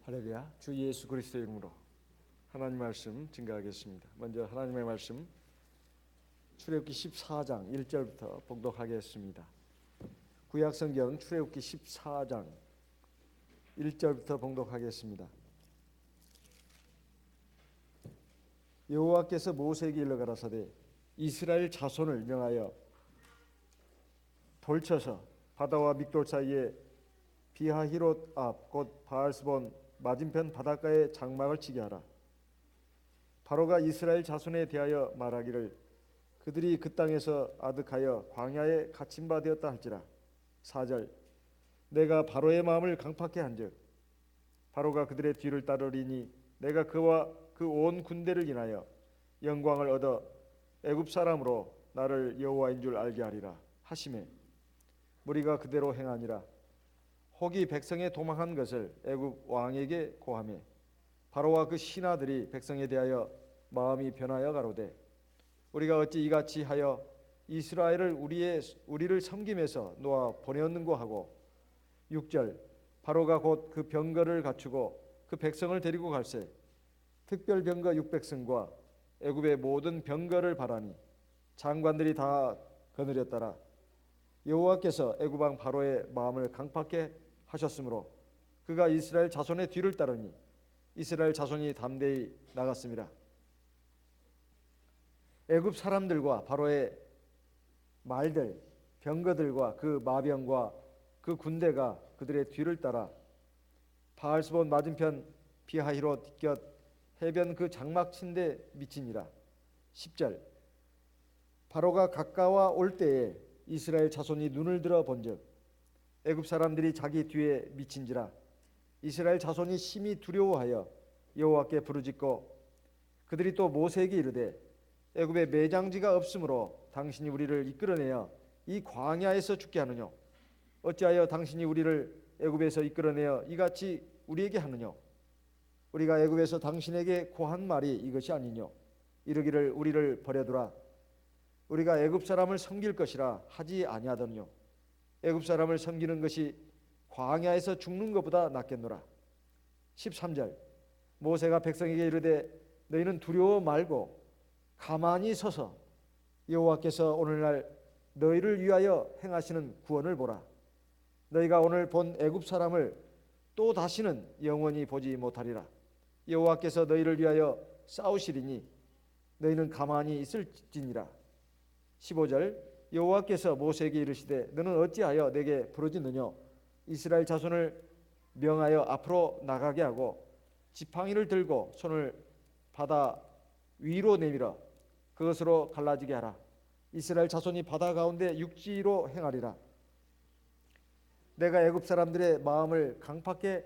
할렐루야. 주 예수 그리스도의 이름으로 하나님 말씀 증거하겠습니다. 먼저 하나님의 말씀 출애굽기 14장 1절부터 봉독하겠습니다. 구약성경 출애굽기 14장 1절부터 봉독하겠습니다. 여호와께서 모세에게 일러 가라사대 이스라엘 자손을 명하여 돌쳐서 바다와 믹돌 사이에 비하히롯 앞 곧 바알스본 맞은편 바닷가에 장막을 치게 하라. 바로가 이스라엘 자손에 대하여 말하기를 그들이 그 땅에서 아득하여 광야에 갇힌 바 되었다 할지라. 4절 내가 바로의 마음을 강팍케 한즉 바로가 그들의 뒤를 따르리니 내가 그와 그 온 군대를 인하여 영광을 얻어 애굽 사람으로 나를 여호와인 줄 알게 하리라 하시매 무리가 그대로 행하니라. 혹이 백성의 도망한 것을 애굽 왕에게 고하매 바로와 그 신하들이 백성에 대하여 마음이 변하여 가로되 우리가 어찌 이같이 하여 이스라엘을 우리를 섬김에서 놓아 보내었는고 하고 6절 바로가 곧 그 병거를 갖추고 그 백성을 데리고 갈새 특별 병거 600승과 애굽의 모든 병거를 바라니 장관들이 다 거느렸더라. 여호와께서 애굽 왕 바로의 마음을 강팍케 하셨으므로 그가 이스라엘 자손의 뒤를 따르니 이스라엘 자손이 담대히 나갔습니다. 애굽 사람들과 바로의 말들, 병거들과 그 마병과 그 군대가 그들의 뒤를 따라 바알스본 맞은편 비하히롯 곁 해변 그 장막 친데 미치니라. 10절 바로가 가까워 올 때에 이스라엘 자손이 눈을 들어 본즉 애굽 사람들이 자기 뒤에 미친지라. 이스라엘 자손이 심히 두려워하여 여호와께 부르짖고 그들이 또 모세에게 이르되 애굽에 매장지가 없으므로 당신이 우리를 이끌어내어 이 광야에서 죽게 하느뇨. 어찌하여 당신이 우리를 애굽에서 이끌어내어 이같이 우리에게 하느뇨. 우리가 애굽에서 당신에게 고한 말이 이것이 아니뇨. 이르기를 우리를 버려두라. 우리가 애굽 사람을 섬길 것이라 하지 아니하더뇨. 애굽 사람을 섬기는 것이 광야에서 죽는 것보다 낫겠노라. 13절 모세가 백성에게 이르되 너희는 두려워 말고 가만히 서서 여호와께서 오늘날 너희를 위하여 행하시는 구원을 보라. 너희가 오늘 본 애굽 사람을 또 다시는 영원히 보지 못하리라. 여호와께서 너희를 위하여 싸우시리니 너희는 가만히 있을지니라. 15절 여호와께서 모세에게 이르시되 너는 어찌하여 내게 부르짖느뇨. 이스라엘 자손을 명하여 앞으로 나가게 하고 지팡이를 들고 손을 바다 위로 내밀어 그것으로 갈라지게 하라. 이스라엘 자손이 바다 가운데 육지로 행하리라. 내가 애굽 사람들의 마음을 강팍케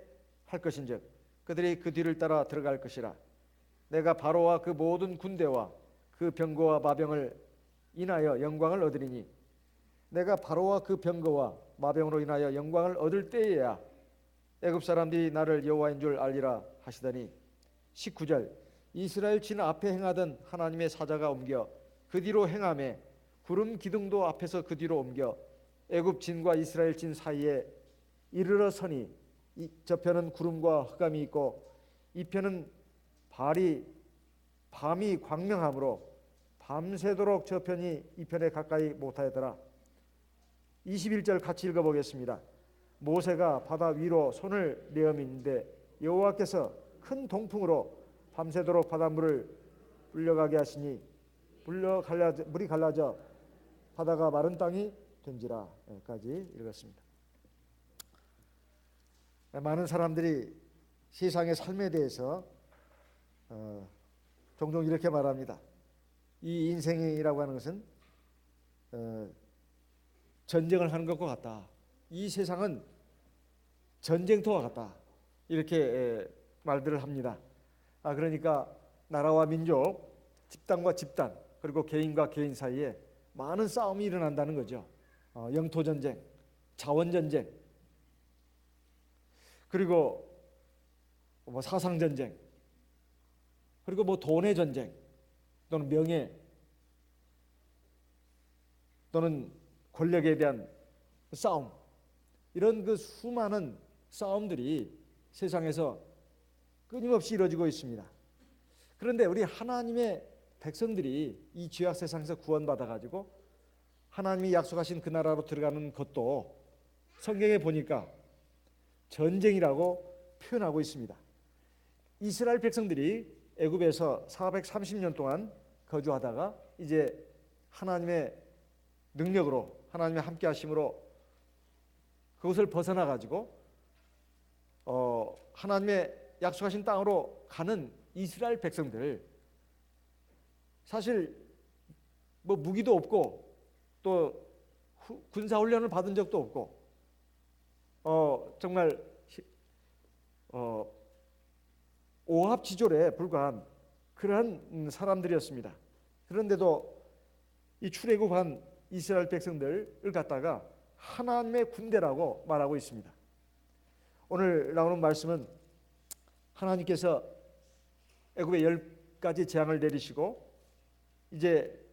할 것인즉 그들이 그 뒤를 따라 들어갈 것이라. 내가 바로와 그 모든 군대와 그 병거와 마병을 인하여 영광을 얻으리니 내가 바로와 그 병거와 마병으로 인하여 영광을 얻을 때에야 애굽 사람들이 나를 여호와인 줄 알리라 하시더니 19절 이스라엘 진 앞에 행하던 하나님의 사자가 옮겨 그 뒤로 행하매 구름 기둥도 앞에서 그 뒤로 옮겨 애굽 진과 이스라엘 진 사이에 이르러 서니 저편은 구름과 흑암이 있고 이 편은 밤이 광명하므로 밤새도록 저편이 이 편에 가까이 못하였더라. 21절 같이 읽어보겠습니다. 모세가 바다 위로 손을 내어미는데 여호와께서 큰 동풍으로 밤새도록 바닷물을 불려가게 하시니 물이 갈라져 바다가 마른 땅이 된지라. 여기까지 읽었습니다. 많은 사람들이 세상의 삶에 대해서 종종 이렇게 말합니다. 이 인생이라고 하는 것은 전쟁을 하는 것과 같다. 이 세상은 전쟁터와 같다. 이렇게 말들을 합니다. 그러니까 나라와 민족, 집단과 집단, 그리고 개인과 개인 사이에 많은 싸움이 일어난다는 거죠. 영토전쟁, 자원전쟁, 그리고 사상전쟁, 그리고 돈의 전쟁, 또는 명예, 또는 권력에 대한 싸움, 이런 그 수많은 싸움들이 세상에서 끊임없이 이루어지고 있습니다. 그런데 우리 하나님의 백성들이 이 죄악 세상에서 구원받아 가지고 하나님이 약속하신 그 나라로 들어가는 것도 성경에 보니까 전쟁이라고 표현하고 있습니다. 이스라엘 백성들이 애굽에서 430년 동안 거주하다가 이제 하나님의 능력으로, 하나님의 함께 하심으로 그것을 벗어나 가지고 하나님의 약속하신 땅으로 가는 이스라엘 백성들, 사실 뭐 무기도 없고 또 군사 훈련을 받은 적도 없고 정말 오합지졸에 불과한 그러한 사람들이었습니다. 그런데도 이 출애굽한 이스라엘 백성들을 갖다가 하나님의 군대라고 말하고 있습니다. 오늘 나오는 말씀은 하나님께서 애굽에 10가지 재앙을 내리시고 이제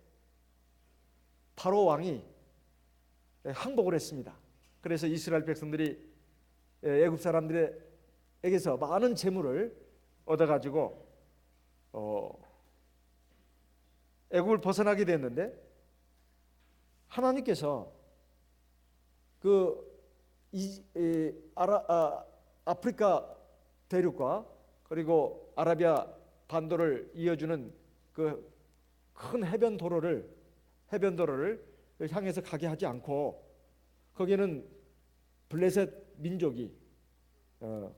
바로 왕이 항복을 했습니다. 그래서 이스라엘 백성들이 애굽 사람들에게서 많은 재물을 얻어가지고 애굽을 벗어나게 됐는데, 하나님께서 아프리카 대륙과 그리고 아라비아 반도를 이어주는 그 큰 해변도로를 향해서 가게 하지 않고, 거기에는 블레셋 민족이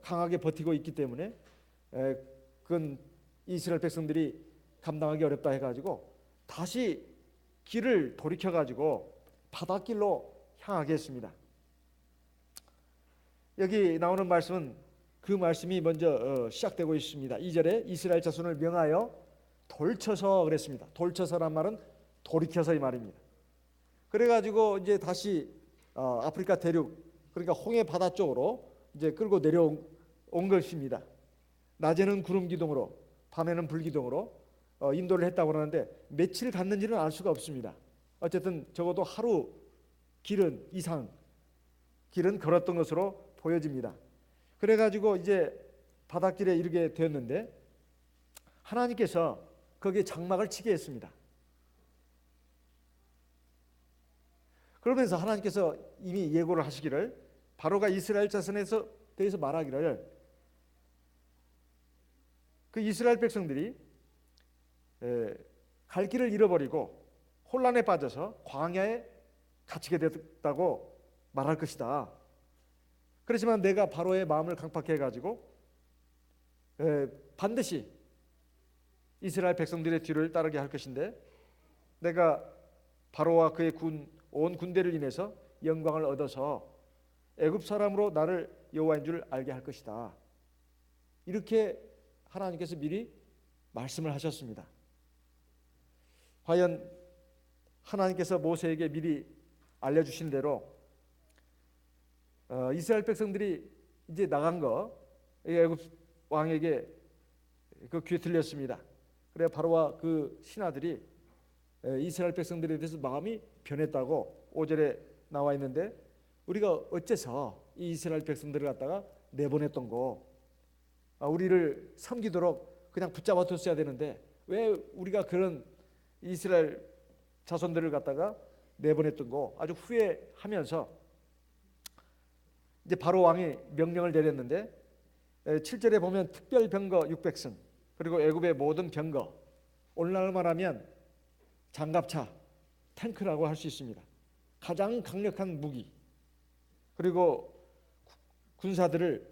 강하게 버티고 있기 때문에 그건 이스라엘 백성들이 감당하기 어렵다 해가지고 다시 길을 돌이켜가지고 바닷길로 향하게 했습니다. 여기 나오는 말씀은 그 말씀이 먼저 시작되고 있습니다. 2절에 이스라엘 자손을 명하여 돌쳐서 그랬습니다. 돌쳐서란 말은 돌이켜서 이 말입니다. 그래가지고 이제 다시 아프리카 대륙, 그러니까 홍해 바다 쪽으로 이제 끌고 내려온 것입니다. 낮에는 구름 기둥으로, 밤에는 불 기둥으로 인도를 했다고 하는데 며칠 갔는지는 알 수가 없습니다. 어쨌든 적어도 하루 이상 길은 걸었던 것으로 보여집니다. 그래가지고 이제 바닷길에 이르게 되었는데 하나님께서 거기에 장막을 치게 했습니다. 그러면서 하나님께서 이미 예고를 하시기를, 바로가 이스라엘 자손에 대해서 말하기를, 그 이스라엘 백성들이 갈 길을 잃어버리고 혼란에 빠져서 광야에 갇히게 됐다고 말할 것이다. 그렇지만 내가 바로의 마음을 강팍해 가지고 반드시 이스라엘 백성들의 뒤를 따르게 할 것인데, 내가 바로와 그의 온 군대를 인해서 영광을 얻어서 애굽 사람으로 나를 여호와인 줄 알게 할 것이다. 이렇게 하나님께서 미리 말씀을 하셨습니다. 과연 하나님께서 모세에게 미리 알려주신 대로 이스라엘 백성들이 이제 나간 거 애굽 왕에게 그 귀에 들렸습니다. 그래 바로와 그 신하들이 이스라엘 백성들에 대해서 마음이 변했다고 5절에 나와 있는데, 우리가 어째서 이 이스라엘 백성들을 갖다가 내보냈던 거, 우리를 섬기도록 그냥 붙잡아 뒀어야 되는데 왜 우리가 그런 이스라엘 자손들을 갖다가 내보냈던 거 아주 후회하면서 이제 바로 왕이 명령을 내렸는데, 7절에 보면 특별 병거 600승, 그리고 애굽의 모든 병거, 오늘날 말하면 장갑차, 탱크라고 할 수 있습니다. 가장 강력한 무기, 그리고 군사들을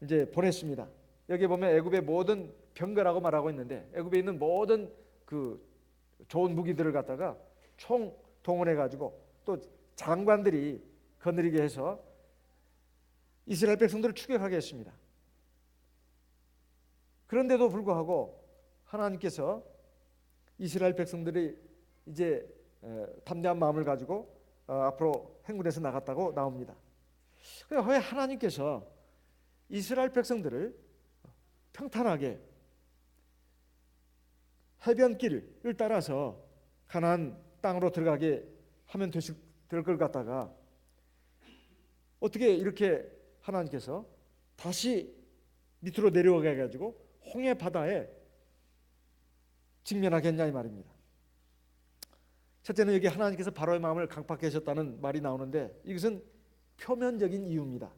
이제 보냈습니다. 여기 보면 애굽의 모든 병거라고 말하고 있는데, 애굽에 있는 모든 그 좋은 무기들을 갖다가 총 동원해 가지고 또 장관들이 거느리게 해서 이스라엘 백성들을 추격하게 했습니다. 그런데도 불구하고 하나님께서 이스라엘 백성들이 이제 담대한 마음을 가지고 앞으로 행군해서 나갔다고 나옵니다. 왜 하나님께서 이스라엘 백성들을 평탄하게 해변길을 따라서 가나안 땅으로 들어가게 하면 될 걸 갖다가 어떻게 이렇게 하나님께서 다시 밑으로 내려오게 해가지고 홍해 바다에 직면하겠냐 이 말입니다. 첫째는 여기 하나님께서 바로의 마음을 강팍해 하셨다는 말이 나오는데 이것은 표면적인 이유입니다.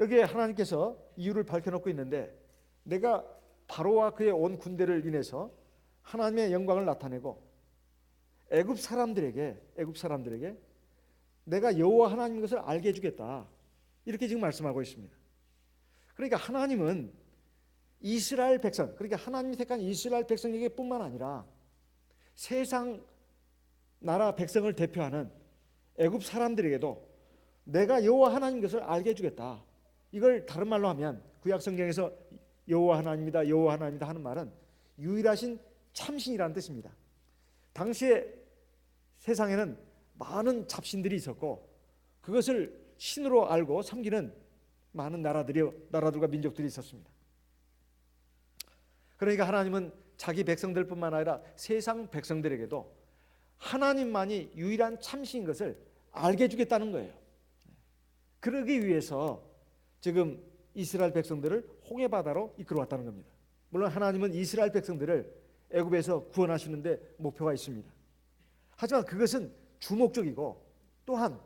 여기에 하나님께서 이유를 밝혀놓고 있는데 내가 바로와 그의 온 군대를 인해서 하나님의 영광을 나타내고 애굽 사람들에게 내가 여호와 하나님인 것을 알게 해주겠다, 이렇게 지금 말씀하고 있습니다. 그러니까 하나님은 이스라엘 백성, 그러니까 하나님이 택한 이스라엘 백성에게 뿐만 아니라 세상 나라 백성을 대표하는 애굽 사람들에게도 내가 여호와 하나님인 것을 알게 해주겠다. 이걸 다른 말로 하면 구약 성경에서 여호와 하나님이다, 여호와 하나님이다 하는 말은 유일하신 참신이라는 뜻입니다. 당시에 세상에는 많은 잡신들이 있었고 그것을 신으로 알고 섬기는 많은 나라들과 민족들이 있었습니다. 그러니까 하나님은 자기 백성들뿐만 아니라 세상 백성들에게도 하나님만이 유일한 참신인 것을 알게 해주겠다는 거예요. 그러기 위해서 지금 이스라엘 백성들을 홍해 바다로 이끌어 왔다는 겁니다. 물론 하나님은 이스라엘 백성들을 애굽에서 구원하시는데 목표가 있습니다. 하지만 그것은 주목적이고 또한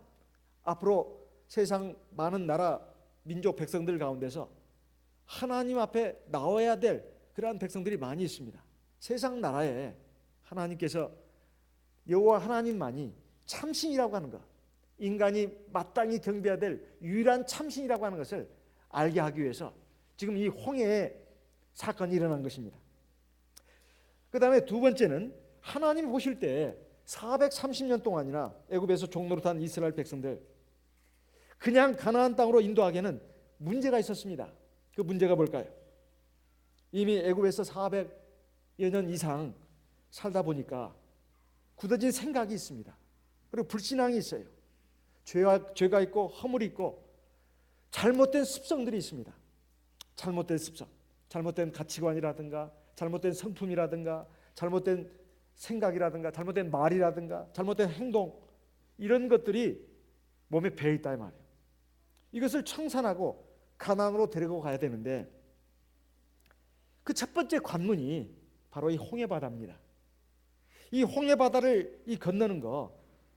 앞으로 세상 많은 나라 민족 백성들 가운데서 하나님 앞에 나와야 될 그러한 백성들이 많이 있습니다. 세상 나라에 하나님께서 여호와 하나님만이 참신이라고 하는 것, 인간이 마땅히 경배해야 될 유일한 참신이라고 하는 것을 알게 하기 위해서 지금 이 홍해의 사건이 일어난 것입니다. 그 다음에 두 번째는 하나님 보실 때 430년 동안이나 애굽에서 종노릇한 이스라엘 백성들 그냥 가나안 땅으로 인도하기에는 문제가 있었습니다. 그 문제가 뭘까요? 이미 애굽에서 400여 년 이상 살다 보니까 굳어진 생각이 있습니다. 그리고 불신앙이 있어요. 죄가 있고 허물이 있고 잘못된 습성들이 있습니다. 잘못된 습성, 잘못된 가치관이라든가 잘못된 성품이라든가 잘못된 생각이라든가 잘못된 말이라든가 잘못된 행동, 이런 것들이 몸에 배어 있다 이 말이에요. 이것을 청산하고 가나안으로 데리고 가야 되는데 그 첫 번째 관문이 바로 이 홍해 바다입니다. 이 홍해 바다를 건너는 거,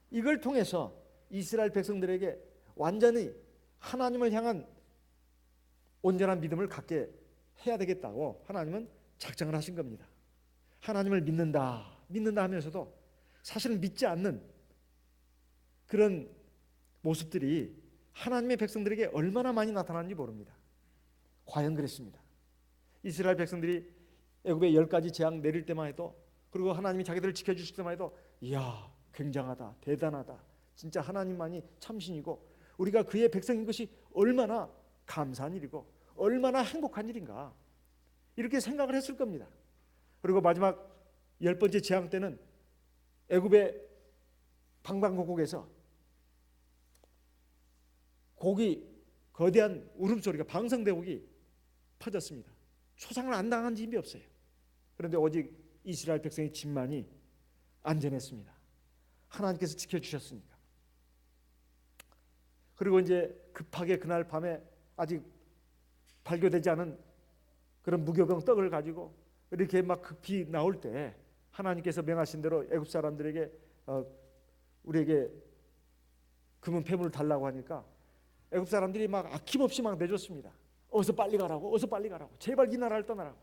이걸 통해서 이스라엘 백성들에게 완전히 하나님을 향한 온전한 믿음을 갖게 해야 되겠다고 하나님은 작정을 하신 겁니다. 하나님을 믿는다 하면서도 사실은 믿지 않는 그런 모습들이 하나님의 백성들에게 얼마나 많이 나타나는지 모릅니다. 과연 그랬습니다. 이스라엘 백성들이 애굽에 10가지 재앙 내릴 때만 해도, 그리고 하나님이 자기들을 지켜주실 때만 해도 이야 굉장하다, 대단하다, 진짜 하나님만이 참신이고 우리가 그의 백성인 것이 얼마나 감사한 일이고 얼마나 행복한 일인가, 이렇게 생각을 했을 겁니다. 그리고 마지막 10번째 재앙 때는 애굽의 방방곡곡에서 거대한 울음소리가, 방성대곡이 퍼졌습니다. 초상을 안 당한 집이 없어요. 그런데 오직 이스라엘 백성의 집만이 안전했습니다. 하나님께서 지켜주셨으니까. 그리고 이제 급하게 그날 밤에 아직 발교되지 않은 그런 무교병 떡을 가지고 이렇게 막 급히 나올 때 하나님께서 명하신 대로 애굽 사람들에게 우리에게 금은 폐물을 달라고 하니까 애굽 사람들이 막 아낌없이 막 내줬습니다. 어서 빨리 가라고, 어서 빨리 가라고, 제발 이 나라를 떠나라고.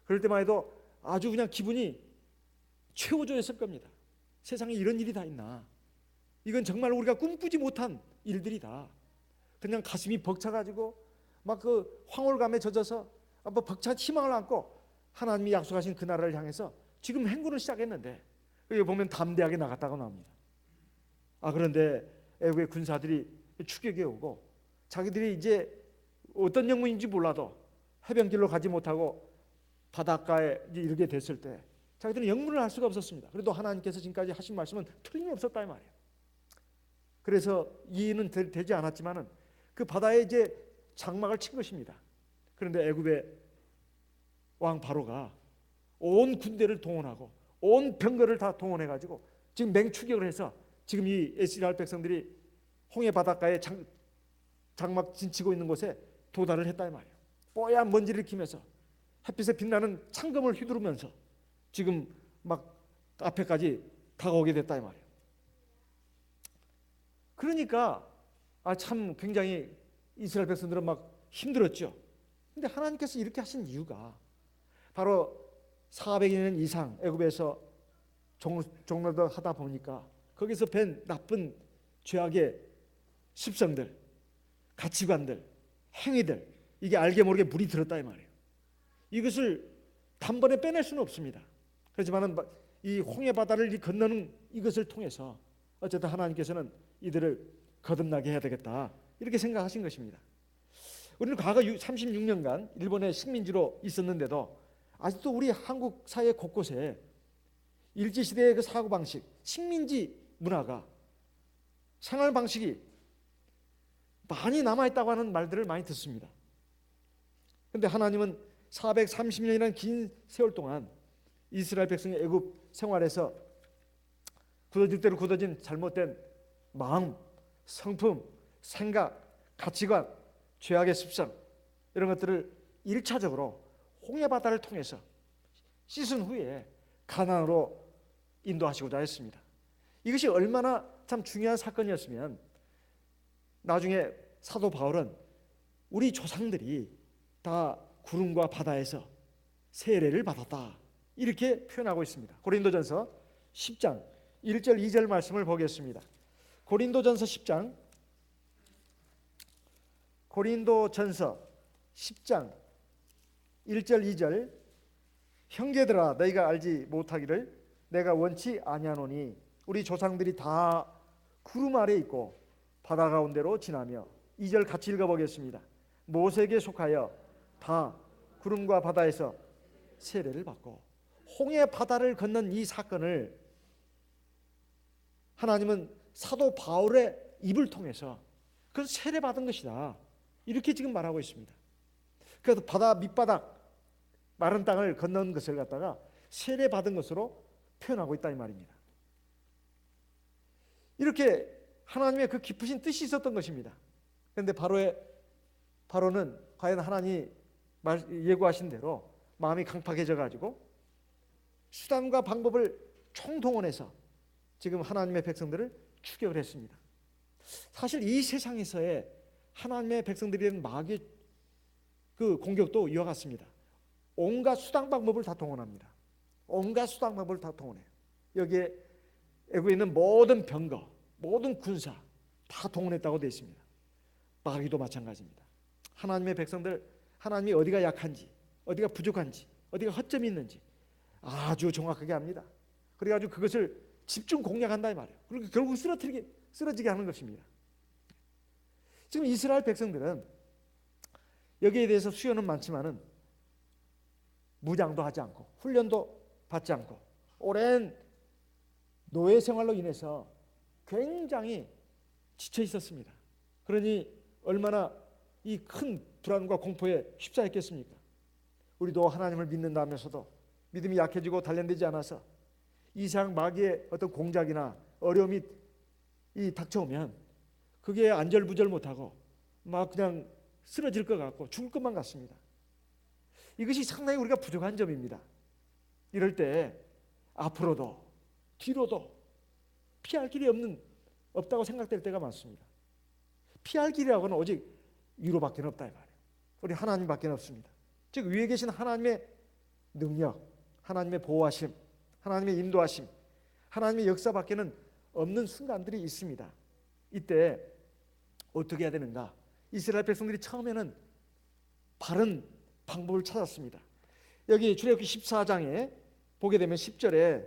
그럴 때만 해도 아주 그냥 기분이 최고조였을 겁니다. 세상에 이런 일이 다 있나, 이건 정말 우리가 꿈꾸지 못한 일들이다. 그냥 가슴이 벅차가지고 막 그 황홀감에 젖어서 뭐 벅찬 희망을 안고 하나님이 약속하신 그 나라를 향해서 지금 행군을 시작했는데 여기 보면 담대하게 나갔다고 나옵니다. 그런데 애국의 군사들이 추격해 오고 자기들이 이제 어떤 영문인지 몰라도 해변길로 가지 못하고 바닷가에 이제 이르게 됐을 때 자기들은 영문을 할 수가 없었습니다. 그래도 하나님께서 지금까지 하신 말씀은 틀림없었다 이 말이에요. 그래서 이해는 되지 않았지만은 그 바다에 이제 장막을 친 것입니다. 그런데 애굽의 왕 바로가 온 군대를 동원하고 온 병거를 다 동원해 가지고 지금 맹추격을 해서 지금 이 이스라엘 백성들이 홍해 바닷가에 장막 진치고 있는 곳에 도달을 했다 이 말이에요. 뽀얀 먼지를 일으키면서 햇빛에 빛나는 창검을 휘두르면서 지금 막 앞에까지 다가오게 됐다 이 말이에요. 그러니까 참 굉장히 이스라엘 백성들은 막 힘들었죠. 근데 하나님께서 이렇게 하신 이유가 바로 400년 이상 애굽에서 종노릇하다 보니까 거기서 뵌 나쁜 죄악의 습성들, 가치관들, 행위들, 이게 알게 모르게 물이 들었다 이 말이에요. 이것을 단번에 빼낼 수는 없습니다. 그렇지만은 이 홍해 바다를 건너는 이것을 통해서 어쨌든 하나님께서는 이들을 거듭나게 해야 되겠다 이렇게 생각하신 것입니다. 우리는 과거 36년간 일본의 식민지로 있었는데도 아직도 우리 한국 사회 곳곳에 일제시대의 그 사고방식, 식민지 문화가, 생활 방식이 많이 남아있다고 하는 말들을 많이 듣습니다. 그런데 하나님은 430년이라는 긴 세월 동안 이스라엘 백성의 애굽 생활에서 굳어질 대로 굳어진 잘못된 마음, 성품, 생각, 가치관, 죄악의 습성 이런 것들을 1차적으로 홍해바다를 통해서 씻은 후에 가나안으로 인도하시고자 했습니다. 이것이 얼마나 참 중요한 사건이었으면 나중에 사도 바울은 우리 조상들이 다 구름과 바다에서 세례를 받았다 이렇게 표현하고 있습니다. 고린도전서 10장 1절 2절 말씀을 보겠습니다. 고린도전서 10장 1절 2절 형제들아 너희가 알지 못하기를 내가 원치 아니하노니 우리 조상들이 다 구름 아래 있고 바다 가운데로 지나며 2절 같이 읽어보겠습니다. 모세에게 속하여 다 구름과 바다에서 세례를 받고 홍해 바다를 건넌 이 사건을 하나님은 사도 바울의 입을 통해서 그걸 세례 받은 것이다 이렇게 지금 말하고 있습니다. 그래서 바다 밑바닥 마른 땅을 건넌 것을 갖다가 세례 받은 것으로 표현하고 있다 이 말입니다. 이렇게 하나님의 그 깊으신 뜻이 있었던 것입니다. 그런데 바로는 과연 하나님이 예고하신 대로 마음이 강팍해져 가지고 수단과 방법을 총동원해서 지금 하나님의 백성들을 추격을 했습니다. 사실 이 세상에서의 하나님의 백성들에 대한 마귀의 그 공격도 이와 같습니다. 온갖 수단 방법을 다 동원합니다. 온갖 수단 방법을 다 동원해요. 여기에 애굽에 있는 모든 병거, 모든 군사 다 동원했다고 되어 있습니다. 마귀도 마찬가지입니다. 하나님의 백성들, 하나님이 어디가 약한지, 어디가 부족한지, 어디가 허점이 있는지 아주 정확하게 압니다. 그래가지고 그것을 집중 공략한다 이 말이에요. 그리고 결국 쓰러지게 하는 것입니다. 지금 이스라엘 백성들은 여기에 대해서 수요는 많지만은 무장도 하지 않고 훈련도 받지 않고 오랜 노예 생활로 인해서 굉장히 지쳐 있었습니다. 그러니 얼마나 이 큰 불안과 공포에 휩싸였겠습니까? 우리도 하나님을 믿는다면서도 믿음이 약해지고 단련되지 않아서 이상 마귀의 어떤 공작이나 어려움이 닥쳐오면 그게 안절부절 못하고 막 그냥 쓰러질 것 같고 죽을 것만 같습니다. 이것이 상당히 우리가 부족한 점입니다. 이럴 때 앞으로도 뒤로도 피할 길이 없다고 생각될 때가 많습니다. 피할 길이라고는 오직 위로밖에 없다 이 말이에요. 우리 하나님밖에 없습니다. 즉 위에 계신 하나님의 능력, 하나님의 보호하심, 하나님의 인도하심, 하나님의 역사밖에는 없는 순간들이 있습니다. 이때 어떻게 해야 되는가? 이스라엘 백성들이 처음에는 바른 방법을 찾았습니다. 여기 출애굽기 14장에 보게 되면 10절에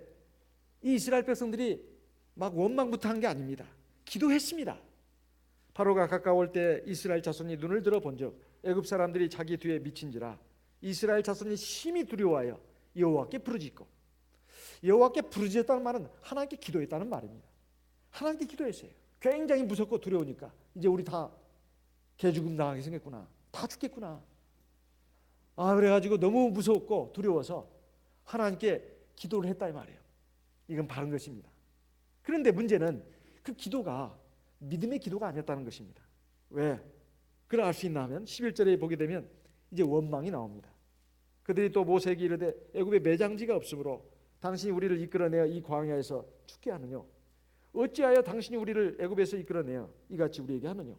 이 이스라엘 백성들이 막 원망부터 한 게 아닙니다. 기도했습니다. 바로가 가까울 때 이스라엘 자손이 눈을 들어 본즉 애굽 사람들이 자기 뒤에 미친지라 이스라엘 자손이 심히 두려워하여 여호와께 부르짖고 여호와께 부르짖었다는 말은 하나님께 기도했다는 말입니다. 하나님께 기도했어요. 굉장히 무섭고 두려우니까 이제 우리 다 개죽음 당하게 생겼구나. 다 죽겠구나. 그래가지고 너무 무섭고 두려워서 하나님께 기도를 했다 이 말이에요. 이건 바른 것입니다. 그런데 문제는 그 기도가 믿음의 기도가 아니었다는 것입니다. 왜? 그걸 알 수 있나 하면 11절에 보게 되면 이제 원망이 나옵니다. 그들이 또 모세에게 이르되 애굽에 매장지가 없으므로 당신이 우리를 이끌어내어 이 광야에서 죽게 하느뇨? 어찌하여 당신이 우리를 애굽에서 이끌어내어 이같이 우리에게 하느뇨?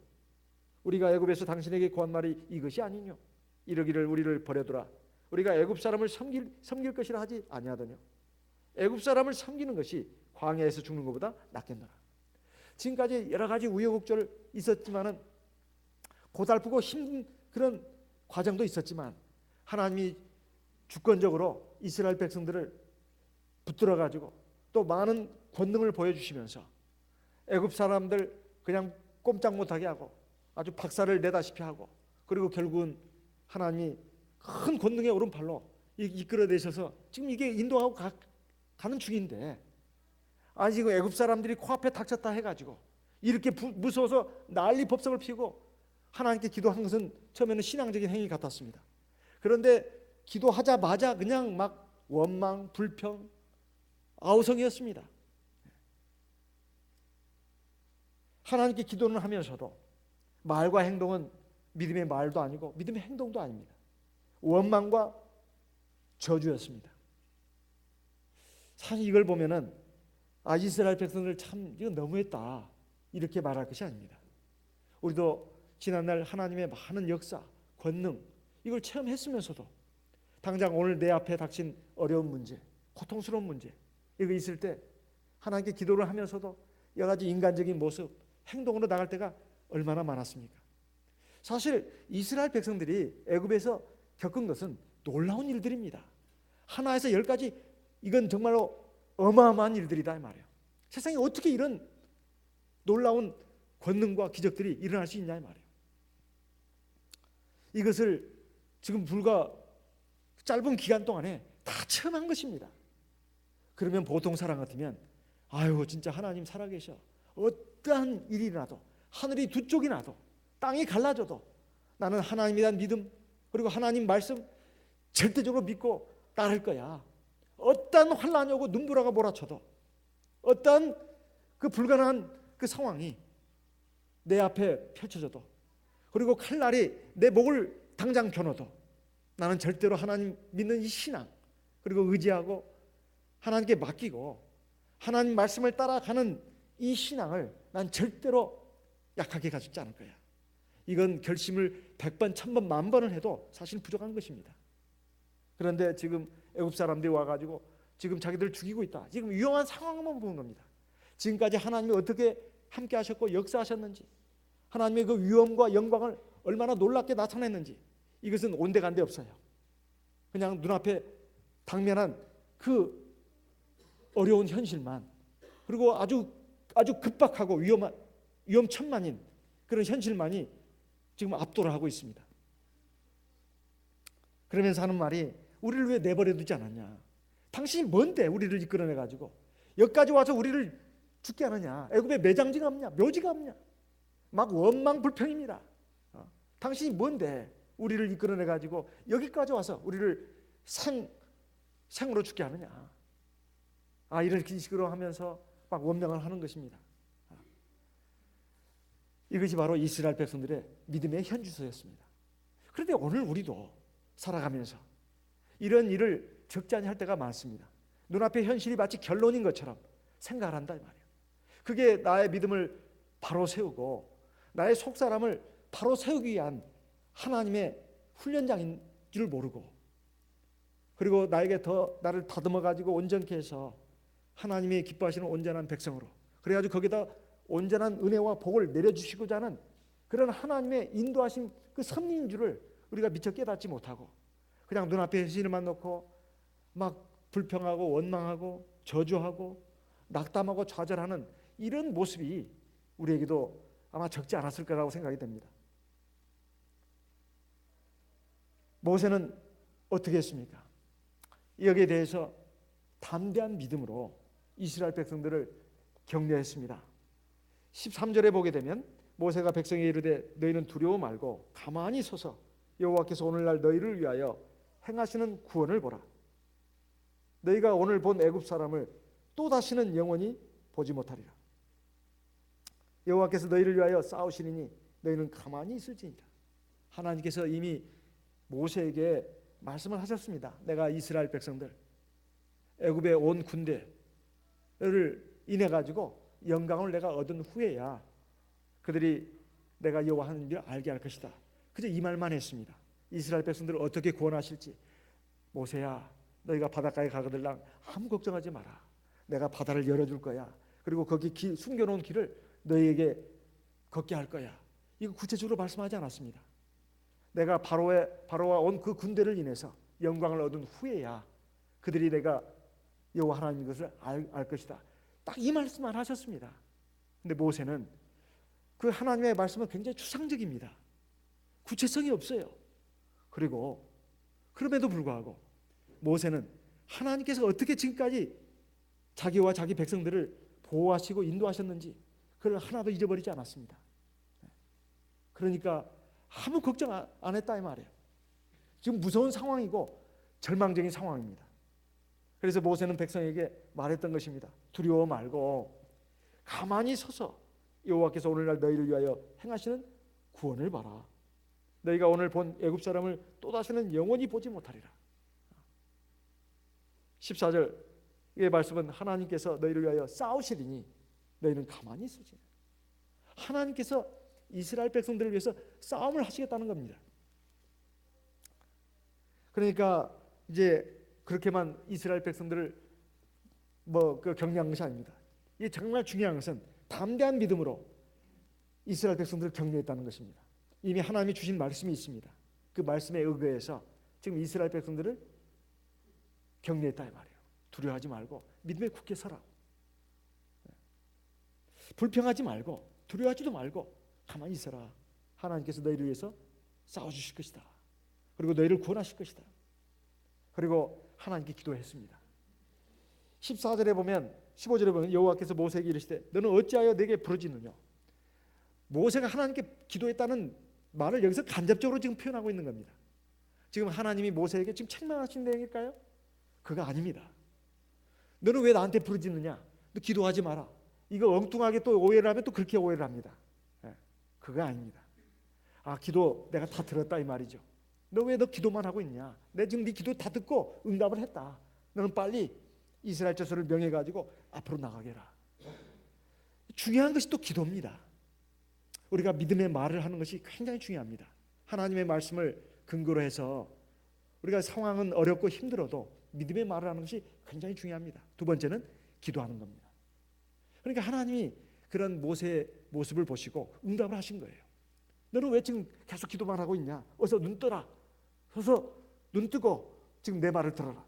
우리가 애굽에서 당신에게 구한 말이 이것이 아니뇨? 이르기를 우리를 버려두라. 우리가 애굽 사람을 섬길 것이라 하지 아니하더뇨? 애굽 사람을 섬기는 것이 광야에서 죽는 것보다 낫겠노라. 지금까지 여러 가지 우여곡절 있었지만은 고달프고 힘든 그런 과정도 있었지만 하나님이 주권적으로 이스라엘 백성들을 붙들어 가지고 또 많은 권능을 보여주시면서 애굽 사람들 그냥 꼼짝 못하게 하고 아주 박살을 내다시피 하고 그리고 결국은 하나님이 큰 권능의 오른팔로 이끌어내셔서 지금 이게 인도하고 가는 중인데 아니 지금 애굽 사람들이 코앞에 닥쳤다 해가지고 이렇게 무서워서 난리 법석을 피우고 하나님께 기도한 것은 처음에는 신앙적인 행위 같았습니다. 그런데 기도하자마자 그냥 막 원망, 불평, 아우성이었습니다. 하나님께 기도는 하면서도 말과 행동은 믿음의 말도 아니고 믿음의 행동도 아닙니다. 원망과 저주였습니다. 사실 이걸 보면은 이스라엘 백성들 참 이거 너무했다 이렇게 말할 것이 아닙니다. 우리도 지난날 하나님의 많은 역사, 권능 이걸 체험했으면서도 당장 오늘 내 앞에 닥친 어려운 문제, 고통스러운 문제 이거 있을 때 하나님께 기도를 하면서도 여러 가지 인간적인 모습, 행동으로 나갈 때가 얼마나 많았습니까? 사실 이스라엘 백성들이 애굽에서 겪은 것은 놀라운 일들입니다. 하나에서 10가지 이건 정말로 어마어마한 일들이다 이 말이에요. 세상에 어떻게 이런 놀라운 권능과 기적들이 일어날 수 있냐 이 말이에요. 이것을 지금 불과 짧은 기간 동안에 다 체험한 것입니다. 그러면 보통 사람 같으면 아유 진짜 하나님 살아계셔. 어떠한 일이 나도 하늘이 두 쪽이 나도 땅이 갈라져도 나는 하나님에 대한 믿음 그리고 하나님 말씀 절대적으로 믿고 따를 거야. 어떠한 환난이 오고 눈보라가 몰아쳐도 어떠한 그 불가능한 그 상황이 내 앞에 펼쳐져도 그리고 칼날이 내 목을 당장 겨눠도 나는 절대로 하나님 믿는 이 신앙 그리고 의지하고 하나님께 맡기고 하나님 말씀을 따라가는 이 신앙을 난 절대로 약하게 가지지 않을 거야. 이건 결심을 100번, 1000번, 10,000번을 해도 사실 부족한 것입니다. 그런데 지금 애굽 사람들이 와가지고 지금 자기들 죽이고 있다. 지금 위험한 상황만 보는 겁니다. 지금까지 하나님이 어떻게 함께 하셨고 역사하셨는지 하나님의 그 위엄과 영광을 얼마나 놀랍게 나타냈는지 이것은 온데간데 없어요. 그냥 눈앞에 당면한 그 어려운 현실만 그리고 아주 급박하고 위험천만인 그런 현실만이 지금 압도를 하고 있습니다. 그러면서 하는 말이 우리를 왜 내버려 두지 않았냐. 당신이 뭔데 우리를 이끌어내 가지고 여기까지 와서 우리를 죽게 하느냐. 애굽에 매장지가 없냐 묘지가 없냐. 막 원망 불평입니다. 당신이 뭔데 우리를 이끌어내 가지고 여기까지 와서 우리를 생으로 죽게 하느냐. 이런 식으로 하면서 막 원망을 하는 것입니다. 이것이 바로 이스라엘 백성들의 믿음의 현주소였습니다. 그런데 오늘 우리도 살아가면서 이런 일을 적잖이 할 때가 많습니다. 눈앞의 현실이 마치 결론인 것처럼 생각을 한다 이 말이에요. 그게 나의 믿음을 바로 세우고 나의 속사람을 바로 세우기 위한 하나님의 훈련장인 줄 모르고 그리고 나에게 더 나를 다듬어 가지고 온전케 해서 하나님이 기뻐하시는 온전한 백성으로 그래가지고 거기다 온전한 은혜와 복을 내려주시고자 하는 그런 하나님의 인도하신 그 섭리인 줄을 우리가 미처 깨닫지 못하고 그냥 눈앞에 현실만 놓고 막 불평하고 원망하고 저주하고 낙담하고 좌절하는 이런 모습이 우리에게도 아마 적지 않았을 거라고 생각이 됩니다. 모세는 어떻게 했습니까? 여기에 대해서 담대한 믿음으로 이스라엘 백성들을 격려했습니다. 13절에 보게 되면 모세가 백성에게 이르되 너희는 두려워 말고 가만히 서서 여호와께서 오늘날 너희를 위하여 행하시는 구원을 보라. 너희가 오늘 본 애굽 사람을 또 다시는 영원히 보지 못하리라. 여호와께서 너희를 위하여 싸우시리니 너희는 가만히 있을지니라. 하나님께서 이미 모세에게 말씀을 하셨습니다. 내가 이스라엘 백성들 애굽에 온 군대를 인해 가지고 영광을 내가 얻은 후에야 그들이 내가 여호와 하나님을 알게 할 것이다. 그저 이 말만 했습니다. 이스라엘 백성들을 어떻게 구원하실지, 모세야 너희가 바닷가에 가거들랑 아무 걱정하지 마라. 내가 바다를 열어줄 거야. 그리고 거기 숨겨놓은 길을 너희에게 걷게 할 거야. 이거 구체적으로 말씀하지 않았습니다. 내가 바로와 온 그 군대를 인해서 영광을 얻은 후에야 그들이 내가 여호와 하나님인 것을 알 것이다. 딱 이 말씀만 하셨습니다. 근데 모세는 그 하나님의 말씀은 굉장히 추상적입니다. 구체성이 없어요. 그리고 그럼에도 불구하고 모세는 하나님께서 어떻게 지금까지 자기와 자기 백성들을 보호하시고 인도하셨는지 그걸 하나도 잊어버리지 않았습니다. 그러니까 아무 걱정 안 했다 이 말이에요. 지금 무서운 상황이고 절망적인 상황입니다. 그래서 모세는 백성에게 말했던 것입니다. 두려워 말고 가만히 서서 여호와께서 오늘날 너희를 위하여 행하시는 구원을 봐라. 너희가 오늘 본 애굽 사람을 또다시는 영원히 보지 못하리라. 14절의 말씀은 하나님께서 너희를 위하여 싸우시리니 너희는 가만히 있으지. 하나님께서 이스라엘 백성들을 위해서 싸움을 하시겠다는 겁니다. 그러니까 이제 그렇게만 이스라엘 백성들을 격려한 것이 아닙니다. 이게 정말 중요한 것은 담대한 믿음으로 이스라엘 백성들을 격려했다는 것입니다. 이미 하나님이 주신 말씀이 있습니다. 그 말씀에 의거해서 지금 이스라엘 백성들을 격려했다 이 말이에요. 두려워하지 말고 믿음에 굳게 서라. 불평하지 말고 두려워하지도 말고 가만히 있어라. 하나님께서 너희를 위해서 싸워주실 것이다. 그리고 너희를 구원하실 것이다. 그리고 하나님께 기도했습니다. 14절에 보면 15절에 보면 여호와께서 모세에게 이르시되 너는 어찌하여 내게 부르짖느냐. 모세가 하나님께 기도했다는 말을 여기서 간접적으로 지금 표현하고 있는 겁니다. 지금 하나님이 모세에게 지금 책망하신 내용일까요? 그거 아닙니다. 너는 왜 나한테 부르짖느냐? 너 기도하지 마라. 이거 엉뚱하게 또 오해를 하면 또 그렇게 오해를 합니다. 그거 아닙니다. 기도 내가 다 들었다 이 말이죠. 너 왜 너 기도만 하고 있냐? 내가 지금 네 기도 다 듣고 응답을 했다. 너는 빨리 이스라엘 자손을 명해가지고 앞으로 나가게 해라. 중요한 것이 또 기도입니다. 우리가 믿음의 말을 하는 것이 굉장히 중요합니다. 하나님의 말씀을 근거로 해서 우리가 상황은 어렵고 힘들어도 믿음의 말을 하는 것이 굉장히 중요합니다. 두 번째는 기도하는 겁니다. 그러니까 하나님이 그런 모세의 모습을 보시고 응답을 하신 거예요. 너는 왜 지금 계속 기도만 하고 있냐? 어서 눈 떠라. 서서 눈 뜨고 지금 내 말을 들어라.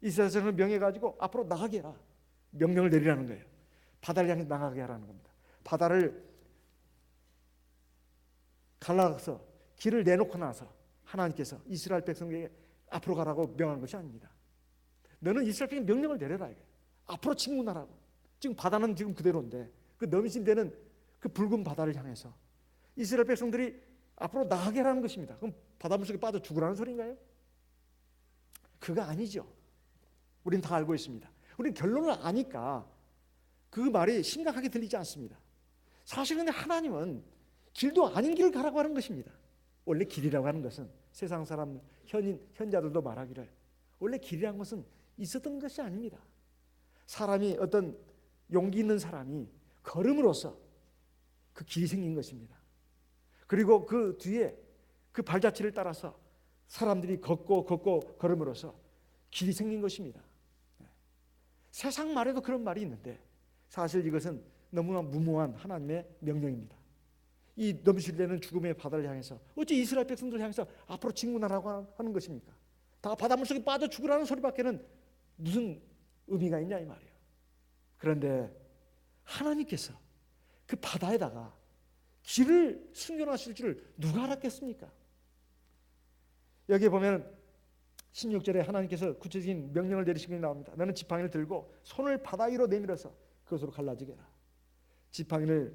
이스라엘 자손을 명해가지고 앞으로 나가게 해라. 명령을 내리라는 거예요. 바다를 향해 나가게 하라는 겁니다. 바다를 갈라서 길을 내놓고 나서 하나님께서 이스라엘 백성에게 앞으로 가라고 명한 것이 아닙니다. 너는 이스라엘 백성에게 명령을 내려라. 이게. 앞으로 침문하라고. 지금 바다는 지금 그대로인데 그 넘실대는 그 붉은 바다를 향해서 이스라엘 백성들이 앞으로 나가게 하라는 것입니다. 그럼 바닷물 속에 빠져 죽으라는 소리인가요? 그거 아니죠. 우리는 다 알고 있습니다. 우리는 결론을 아니까 그 말이 심각하게 들리지 않습니다. 사실은 하나님은 길도 아닌 길을 가라고 하는 것입니다. 원래 길이라고 하는 것은 세상 사람 현자들도 말하기를 원래 길이라는 것은 있었던 것이 아닙니다. 사람이 어떤 용기 있는 사람이 걸음으로써 그 길이 생긴 것입니다. 그리고 그 뒤에 그 발자취를 따라서 사람들이 걷고 걸음으로써 길이 생긴 것입니다. 세상 말에도 그런 말이 있는데 사실 이것은 너무나 무모한 하나님의 명령입니다. 이 넘실대는 죽음의 바다를 향해서 어찌 이스라엘 백성들을 향해서 앞으로 직문하라고 하는 것입니까? 다 바닷물 속에 빠져 죽으라는 소리밖에는 무슨 의미가 있냐 이 말이에요. 그런데 하나님께서 그 바다에다가 길을 숨겨놨을 줄을 누가 알았겠습니까? 여기에 보면 16절에 하나님께서 구체적인 명령을 내리신 게 나옵니다. 너는 지팡이를 들고 손을 바다 위로 내밀어서 그것으로 갈라지게 해라. 지팡이를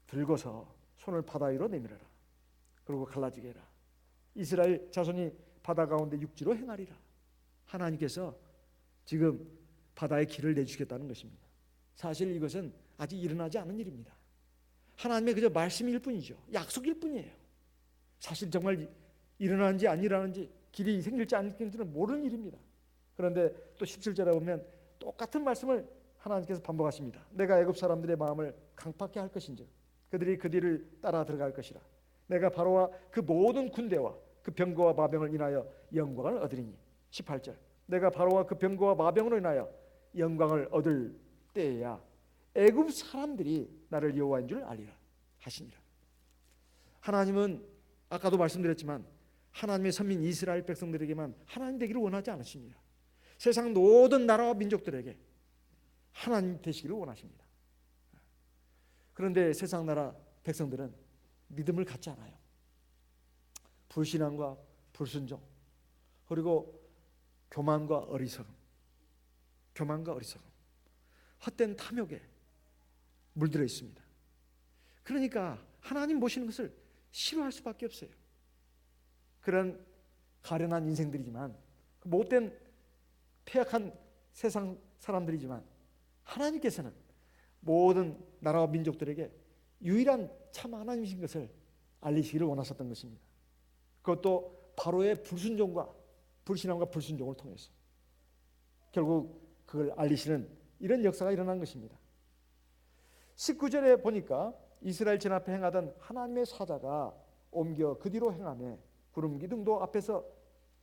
들고서 손을 바다 위로 내밀어라. 그리고 갈라지게 해라. 이스라엘 자손이 바다 가운데 육지로 행하리라. 하나님께서 지금 바다에 길을 내주시겠다는 것입니다. 사실 이것은 아직 일어나지 않은 일입니다. 하나님의 그저 말씀일 뿐이죠. 약속일 뿐이에요. 사실 정말 일어나는지 안 일어나는지, 길이 생길지 안 생길지는 모르는 일입니다. 그런데 또 17절에 보면 똑같은 말씀을 하나님께서 반복하십니다. 내가 애굽 사람들의 마음을 강팍게 할 것인즉 그들이 그 뒤를 따라 들어갈 것이라. 내가 바로와 그 모든 군대와 그 병거와 마병을 인하여 영광을 얻으리니. 18절, 내가 바로와 그 병거와 마병으로 인하여 영광을 얻을 때에야 애굽 사람들이 나를 여호와인 줄 알리라 하시니라. 하나님은 아까도 말씀드렸지만 하나님의 선민 이스라엘 백성들에게만 하나님 되기를 원하지 않으십니다. 세상 모든 나라와 민족들에게 하나님 되시기를 원하십니다. 그런데 세상 나라 백성들은 믿음을 갖지 않아요. 불신앙과 불순종, 그리고 교만과 어리석음, 헛된 탐욕에 물들어 있습니다. 그러니까 하나님 보시는 것을 싫어할 수밖에 없어요. 그런 가련한 인생들이지만, 못된 폐악한 세상 사람들이지만 하나님께서는 모든 나라와 민족들에게 유일한 참 하나님이신 것을 알리시기를 원하셨던 것입니다. 그것도 바로의 불순종과 불신앙과 불순종을 통해서 결국 그걸 알리시는 이런 역사가 일어난 것입니다. 19절에 보니까 이스라엘 전 앞에 행하던 하나님의 사자가 옮겨 그 뒤로 행하며 구름 기둥도 앞에서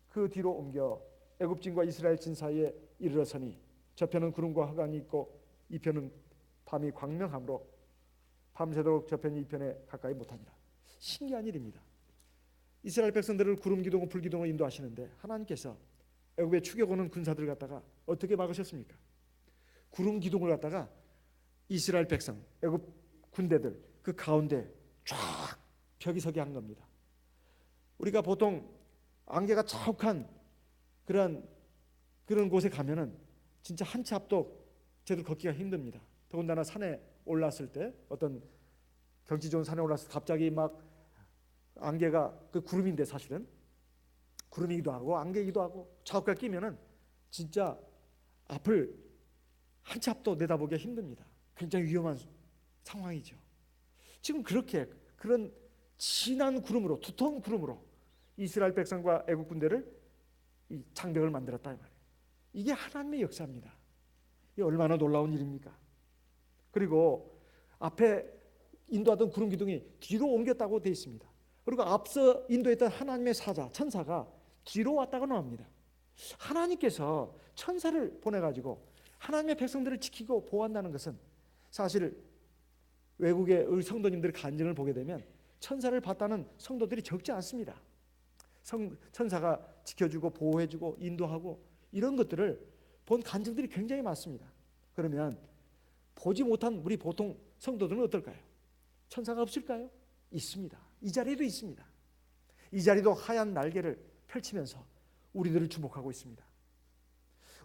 그 뒤로 옮겨 애굽진과 이스라엘 진 사이에 이르러서니 저편은 구름과 화강이 있고 이편은 밤이 광명하므로 밤새도록 저편이 이편에 가까이 못하니라. 신기한 일입니다. 이스라엘 백성들을 구름 기둥과 불 기둥으로 인도하시는데 하나님께서 애굽에 추격오는 군사들을 갖다가 어떻게 막으셨습니까? 구름 기둥을 갖다가 이스라엘 백성, 애굽 군대들 그 가운데 쫙 벽이 서게 한 겁니다. 우리가 보통 안개가 자욱한 그런 곳에 가면은 진짜 한 치 앞도 제대로 걷기가 힘듭니다. 더군다나 산에 올랐을 때, 어떤 경치 좋은 산에 올랐을 때 갑자기 막 안개가, 그 구름인데 사실은 구름이기도 하고 안개이기도 하고 자욱하게 끼면은 진짜 앞을 한 치 앞도 내다보기가 힘듭니다. 굉장히 위험한 상황이죠. 지금 그렇게 그런 진한 구름으로, 두터운 구름으로 이스라엘 백성과 애국 군대를 이 장벽을 만들었다 이 말이에요. 이게 하나님의 역사입니다. 이게 얼마나 놀라운 일입니까? 그리고 앞에 인도하던 구름 기둥이 뒤로 옮겼다고 되어 있습니다. 그리고 앞서 인도했던 하나님의 사자, 천사가 뒤로 왔다고 나옵니다. 하나님께서 천사를 보내가지고 하나님의 백성들을 지키고 보호한다는 것은 사실 외국의 성도님들의 간증을 보게 되면 천사를 봤다는 성도들이 적지 않습니다. 천사가 지켜주고 보호해주고 인도하고 이런 것들을 본 간증들이 굉장히 많습니다. 그러면 보지 못한 우리 보통 성도들은 어떨까요? 천사가 없을까요? 있습니다. 이 자리에도 있습니다. 이 자리도 하얀 날개를 펼치면서 우리들을 주목하고 있습니다.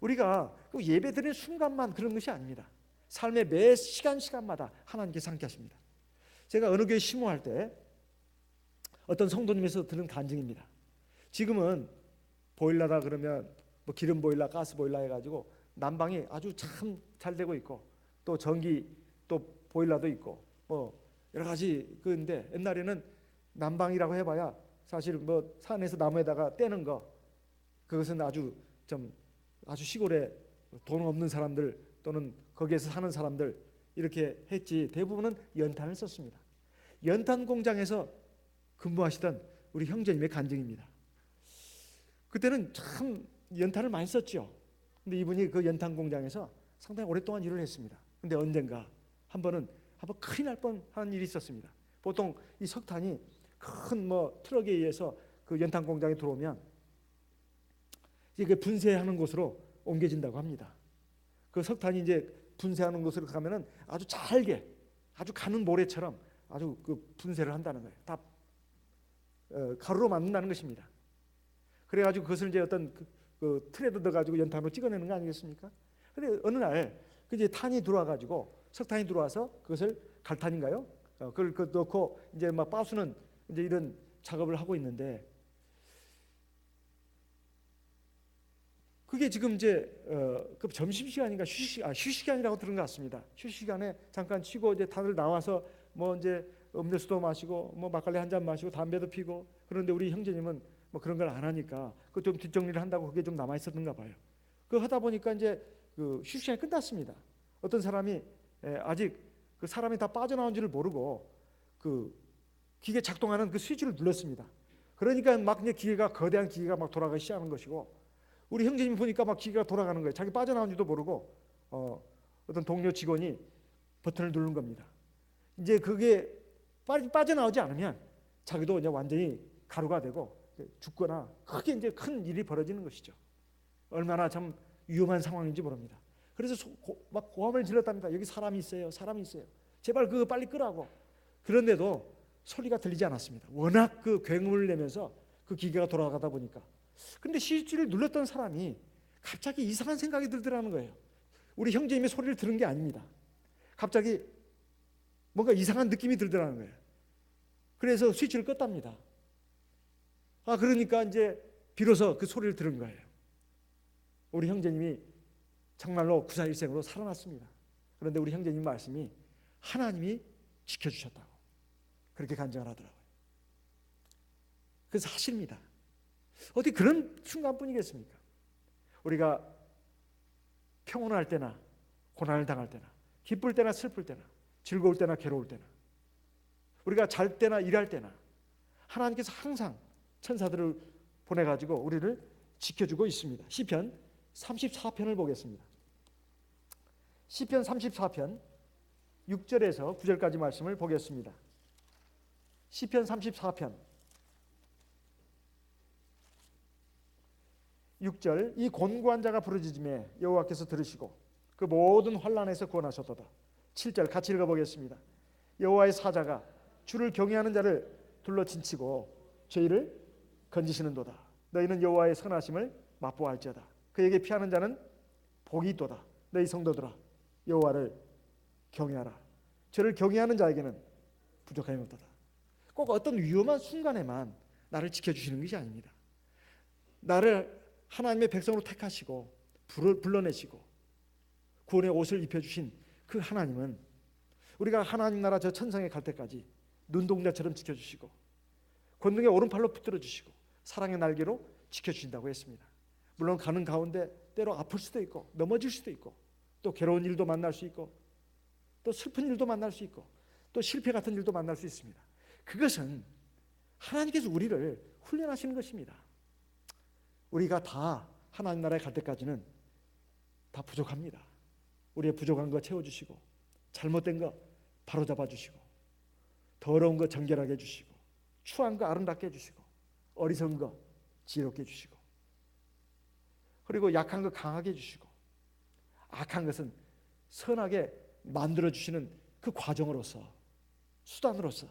우리가 예배 드리는 순간만 그런 것이 아닙니다. 삶의 매 시간마다 하나님께서 함께 하십니다. 제가 어느 교회 심호할 때 어떤 성도님에서 들은 간증입니다. 지금은 보일러다 그러면 뭐 기름 보일러, 가스 보일러 해가지고 난방이 아주 참 잘 되고 있고 또 전기 또 보일러도 있고 뭐 여러 가지 그런데 옛날에는 난방이라고 해봐야 사실 뭐 산에서 나무에다가 떼는 거 그것은 아주 시골에 돈 없는 사람들 또는 거기에서 사는 사람들 이렇게 했지 대부분은 연탄을 썼습니다. 연탄 공장에서 근무하시던 우리 형제님의 간증입니다. 그때는 참 연탄을 많이 썼죠. 근데 이분이 그 연탄 공장에서 상당히 오랫동안 일을 했습니다. 근데 언젠가 한번 큰일 날 뻔한 일이 있었습니다. 보통 이 석탄이 큰 뭐 트럭에 의해서 그 연탄 공장에 들어오면 이게 분쇄하는 곳으로 옮겨진다고 합니다. 그 석탄이 이제 분쇄하는 곳으로 가면은 아주 잘게, 아주 가는 모래처럼 아주 그 분쇄를 한다는 거예요. 다 가루로 만든다는 것입니다. 그래가지고 그것을 이제 어떤 그 틀에 넣어가지고 연탄으로 찍어내는 거 아니겠습니까? 근데 어느 날 그 이제 탄이 들어와가지고 석탄이 들어와서 그것을 갈탄인가요? 그걸 넣고 이제 막 빠수는 이제 이런 작업을 하고 있는데 그게 지금 이제 그 점심 시간인가 휴식 시간이라고 들은 것 같습니다. 휴식 시간에 잠깐 쉬고 이제 다들 나와서 뭐 이제 음료수도 마시고 뭐 막걸리 한 잔 마시고 담배도 피고 그런데 우리 형제님은 뭐 그런 걸 안 하니까 그 좀 뒷정리를 한다고 그게 좀 남아 있었는가 봐요. 그 하다 보니까 이제 그 휴식 시간이 끝났습니다. 어떤 사람이 아직 그 사람이 다 빠져나온 줄을 모르고 그 기계 작동하는 그 스위치를 눌렀습니다. 그러니까 막 이제 거대한 기계가 막 돌아가기 시작하는 것이고, 우리 형제님 보니까 막 기계가 돌아가는 거예요. 자기 빠져나온 줄도 모르고 어떤 동료 직원이 버튼을 누른 겁니다. 이제 그게 빠져나오지 않으면 자기도 이제 완전히 가루가 되고 죽거나 크게 이제 큰 일이 벌어지는 것이죠. 얼마나 참 위험한 상황인지 모릅니다. 그래서 막 고함을 질렀답니다. 여기 사람이 있어요. 사람이 있어요. 제발 그거 빨리 끄라고. 그런데도 소리가 들리지 않았습니다. 워낙 그 굉음을 내면서 그 기계가 돌아가다 보니까. 근데 스위치를 눌렀던 사람이 갑자기 이상한 생각이 들더라는 거예요. 우리 형제님의 소리를 들은 게 아닙니다. 갑자기 뭔가 이상한 느낌이 들더라는 거예요. 그래서 스위치를 껐답니다. 그러니까 이제 비로소 그 소리를 들은 거예요. 우리 형제님이 정말로 구사일생으로 살아났습니다. 그런데 우리 형제님 말씀이 하나님이 지켜주셨다고 그렇게 간증을 하더라고요. 그 사실입니다. 어디 그런 순간뿐이겠습니까? 우리가 평온할 때나 고난을 당할 때나 기쁠 때나 슬플 때나 즐거울 때나 괴로울 때나 우리가 잘 때나 일할 때나 하나님께서 항상 천사들을 보내가지고 우리를 지켜주고 있습니다. 시편 34편을 보겠습니다. 시편 34편 6절에서 9절까지 말씀을 보겠습니다. 시편 34편 6절, 이 곤고한 자가 부르짖음에 여호와께서 들으시고 그 모든 환난에서 구원하셨도다. 7절 같이 읽어보겠습니다. 여호와의 사자가 주를 경외하는 자를 둘러 진치고 죄를 건지시는도다. 너희는 여호와의 선하심을 맛보아할지어다. 그에게 피하는 자는 복이 있도다. 너희 성도들아 여호와를 경외하라. 저를 경외하는 자에게는 부족함이 없도다. 꼭 어떤 위험한 순간에만 나를 지켜주시는 것이 아닙니다. 나를 하나님의 백성으로 택하시고 불러내시고 구원의 옷을 입혀주신 그 하나님은 우리가 하나님 나라 저 천상에 갈 때까지 눈동자처럼 지켜주시고 권능의 오른팔로 붙들어주시고 사랑의 날개로 지켜주신다고 했습니다. 물론 가는 가운데 때로 아플 수도 있고 넘어질 수도 있고 또 괴로운 일도 만날 수 있고 또 슬픈 일도 만날 수 있고 또 실패 같은 일도 만날 수 있습니다. 그것은 하나님께서 우리를 훈련하시는 것입니다. 우리가 다 하나님 나라에 갈 때까지는 다 부족합니다. 우리의 부족한 거 채워주시고 잘못된 거 바로잡아 주시고 더러운 거 정결하게 해주시고 추한 거 아름답게 해주시고 어리석은 거 지혜롭게 해주시고 그리고 약한 거 강하게 해주시고 악한 것은 선하게 만들어주시는 그 과정으로서 수단으로서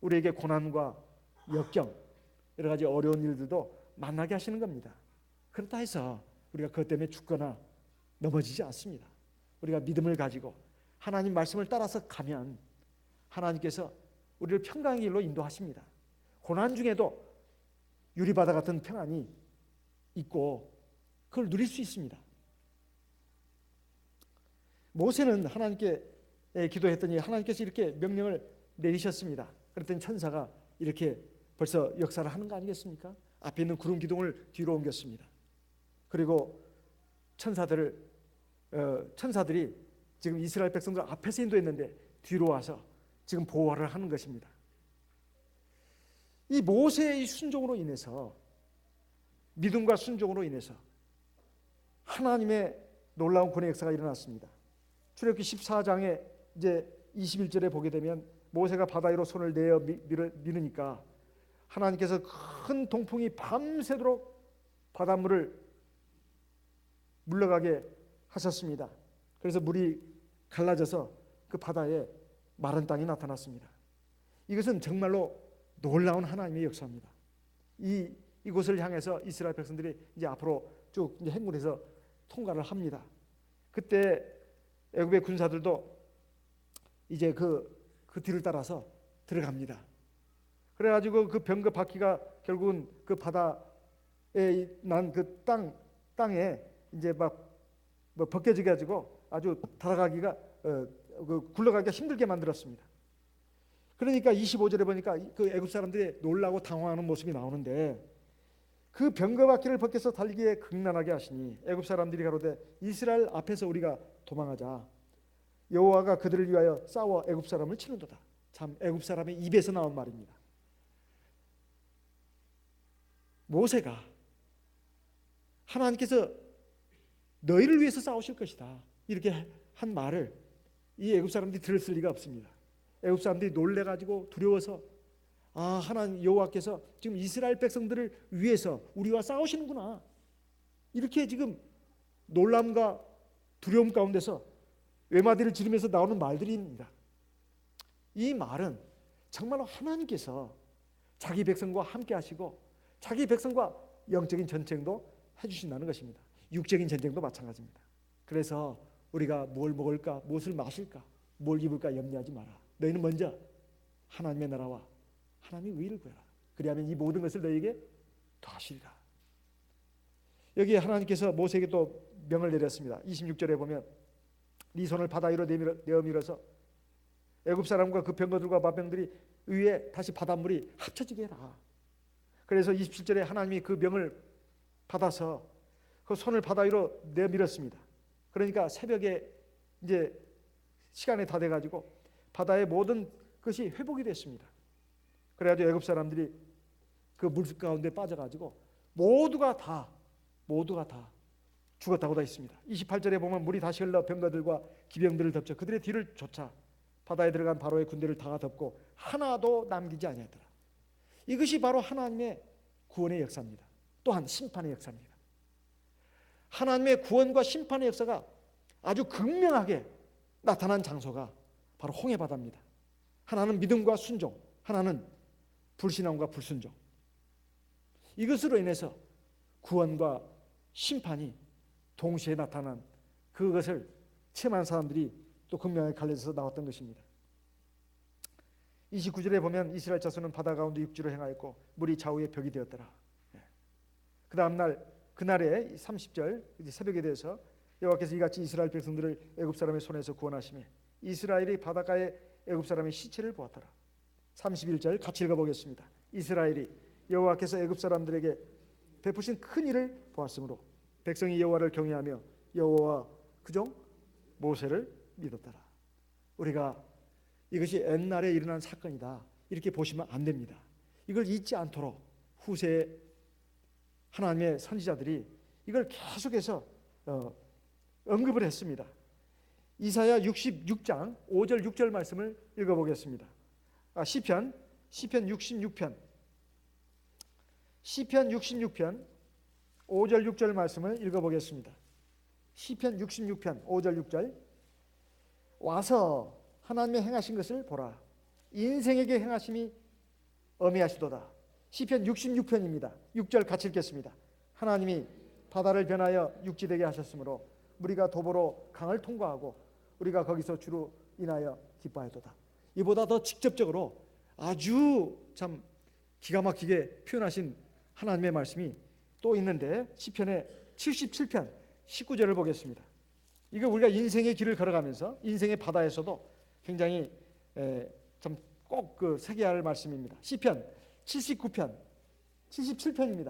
우리에게 고난과 역경 여러 가지 어려운 일들도 만나게 하시는 겁니다. 그렇다 해서 우리가 그것 때문에 죽거나 넘어지지 않습니다. 우리가 믿음을 가지고 하나님 말씀을 따라서 가면 하나님께서 우리를 평강의 길로 인도하십니다. 고난 중에도 유리바다 같은 평안이 있고 그걸 누릴 수 있습니다. 모세는 하나님께 기도했더니 하나님께서 이렇게 명령을 내리셨습니다. 그랬더니 천사가 이렇게 벌써 역사를 하는 거 아니겠습니까? 앞에 있는 구름 기둥을 뒤로 옮겼습니다. 그리고 천사들이 지금 이스라엘 백성들 앞에서 인도했는데 뒤로 와서 지금 보호를 하는 것입니다. 이 모세의 순종으로 인해서 믿음과 순종으로 인해서 하나님의 놀라운 구원의 역사가 일어났습니다. 출애굽기 14장에 이제 21절에 보게 되면 모세가 바다 위로 손을 내어 미르니까 하나님께서 큰 동풍이 밤새도록 바닷물을 물러가게 하셨습니다. 그래서 물이 갈라져서 그 바다에 마른 땅이 나타났습니다. 이것은 정말로 놀라운 하나님의 역사입니다. 이곳을 향해서 이스라엘 백성들이 이제 앞으로 쭉 이제 행군해서 통과를 합니다. 그때 애굽의 군사들도 이제 그 뒤를 따라서 들어갑니다. 그래가지고 그 병거 바퀴가 결국은 그 바다에 난 그 땅에 이제 막 뭐 벗겨져 가지고 아주 달아가기가 굴러가기가 힘들게 만들었습니다. 그러니까 25절에 보니까 그 애굽 사람들이 놀라고 당황하는 모습이 나오는데 그 병거바퀴를 벗겨서 달리기에 극난하게 하시니 애굽 사람들이 가로되 이스라엘 앞에서 우리가 도망하자. 여호와가 그들을 위하여 싸워 애굽 사람을 치는도다. 참 애굽 사람의 입에서 나온 말입니다. 모세가 하나님께서 너희를 위해서 싸우실 것이다 이렇게 한 말을 이 애굽 사람들이 들었을 리가 없습니다. 애굽 사람들이 놀래가지고 두려워서 하나님 여호와께서 지금 이스라엘 백성들을 위해서 우리와 싸우시는구나 이렇게 지금 놀람과 두려움 가운데서 외마디를 지르면서 나오는 말들입니다. 이 말은 정말로 하나님께서 자기 백성과 함께 하시고 자기 백성과 영적인 전쟁도 해주신다는 것입니다. 육적인 전쟁도 마찬가지입니다. 그래서 우리가 뭘 먹을까, 무엇을 마실까, 뭘 입을까 염려하지 마라. 너희는 먼저 하나님의 나라와 하나님의 의를 구하라. 그리하면 이 모든 것을 너희에게 더하시리라. 여기 하나님께서 모세에게 또 명을 내렸습니다. 26절에 보면 네 손을 바다 위로 내어밀어서 애굽 사람과 그 병거들과 마병들이 위에 다시 바닷물이 합쳐지게 해라. 그래서 27절에 하나님이 그 명을 받아서 그 손을 바다 위로 내밀었습니다. 그러니까 새벽에 이제 시간이 다 돼가지고 바다의 모든 것이 회복이 됐습니다. 그래가지고 애굽 사람들이 그 물 가운데 빠져가지고 모두가 다 죽었다고 다 있습니다. 28절에 보면 물이 다시 흘러 병거들과 기병들을 덮쳐 그들의 뒤를 쫓아 바다에 들어간 바로의 군대를 다 덮고 하나도 남기지 아니하더라. 이것이 바로 하나님의 구원의 역사입니다. 또한 심판의 역사입니다. 하나님의 구원과 심판의 역사가 아주 극명하게 나타난 장소가 바로 홍해바다입니다. 하나는 믿음과 순종, 하나는 불신앙과 불순종. 이것으로 인해서 구원과 심판이 동시에 나타난 그것을 체험한 사람들이 또 극명하게 갈려져서 나왔던 것입니다. 29절에 보면 이스라엘 자손은 바다 가운데 육지로 행하였고 물이 좌우에 벽이 되었더라. 그 다음 날 그날에 30절 새벽에 대해서 여호와께서 이같이 이스라엘 백성들을 애굽 사람의 손에서 구원하시매 이스라엘이 바닷가에 애굽 사람의 시체를 보았더라. 31절 같이 읽어보겠습니다. 이스라엘이 여호와께서 애굽 사람들에게 베푸신 큰 일을 보았으므로 백성이 여호와를 경외하며 여호와와 그종 모세를 믿었더라. 우리가 이것이 옛날에 일어난 사건이다 이렇게 보시면 안 됩니다. 이걸 잊지 않도록 후세에 하나님의 선지자들이 이걸 계속해서 언급을 했습니다. 이사야 66장 5절 6절 말씀을 읽어보겠습니다. 시편 66편 5절 6절 말씀을 읽어보겠습니다. 시편 66편 5절 6절 와서 하나님의 행하신 것을 보라. 인생에게 행하심이 어미하시도다. 시편 66편입니다. 6절 같이 읽겠습니다. 하나님이 바다를 변하여 육지되게 하셨으므로 우리가 도보로 강을 통과하고 우리가 거기서 주로 인하여 기뻐하였도다. 이보다 더 직접적으로 아주 참 기가 막히게 표현하신 하나님의 말씀이 또 있는데 시편의 77편 19절을 보겠습니다. 이거 우리가 인생의 길을 걸어가면서 인생의 바다에서도 굉장히 좀 꼭 그 새겨야 할 말씀입니다. 시편 77편입니다.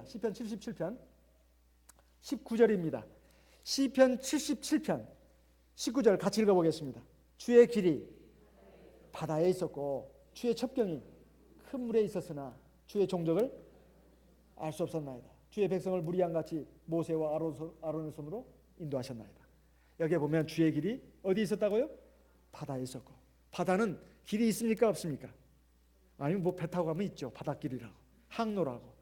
시편 77편 19절입니다. 시편 77편 19절 같이 읽어보겠습니다. 주의 길이 바다에 있었고 주의 첩경이 큰 물에 있었으나 주의 종적을 알 수 없었나이다. 주의 백성을 무리양같이 모세와 아론의 손으로 인도하셨나이다. 여기에 보면 주의 길이 어디 있었다고요? 바다에 있었고 바다는 길이 있습니까 없습니까? 아니면 뭐 배 타고 가면 있죠. 바닷길이라고 항로라고.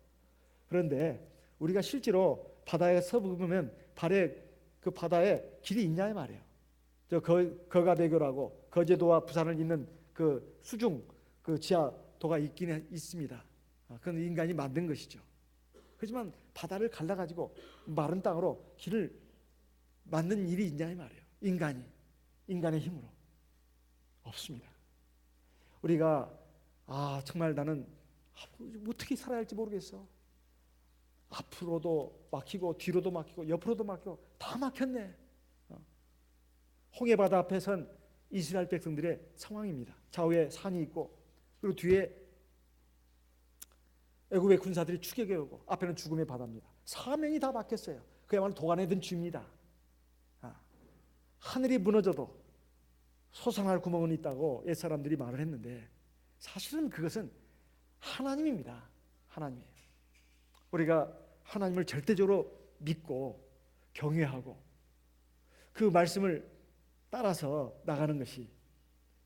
그런데 우리가 실제로 바다에 서보면 발에 그 바다에 길이 있냐 이 말이에요. 저 거가대교라고 거제도와 부산을 잇는 그 수중 그 지하도가 있긴 있습니다. 그건 인간이 만든 것이죠. 하지만 바다를 갈라가지고 마른 땅으로 길을 만든 일이 있냐 이 말이에요. 인간의 힘으로 없습니다. 우리가 정말 나는 어떻게 살아야 할지 모르겠어. 앞으로도 막히고 뒤로도 막히고 옆으로도 막히고 다 막혔네. 홍해바다 앞에 선 이스라엘 백성들의 상황입니다. 좌우에 산이 있고 그리고 뒤에 애굽의 군사들이 추격해 오고 앞에는 죽음의 바다입니다. 사면이 다 막혔어요. 그야말로 도간에 든 쥐입니다. 하늘이 무너져도 솟아날 구멍은 있다고 옛사람들이 말을 했는데 사실은 그것은 하나님입니다. 하나님이에요. 우리가 하나님을 절대적으로 믿고 경외하고 그 말씀을 따라서 나가는 것이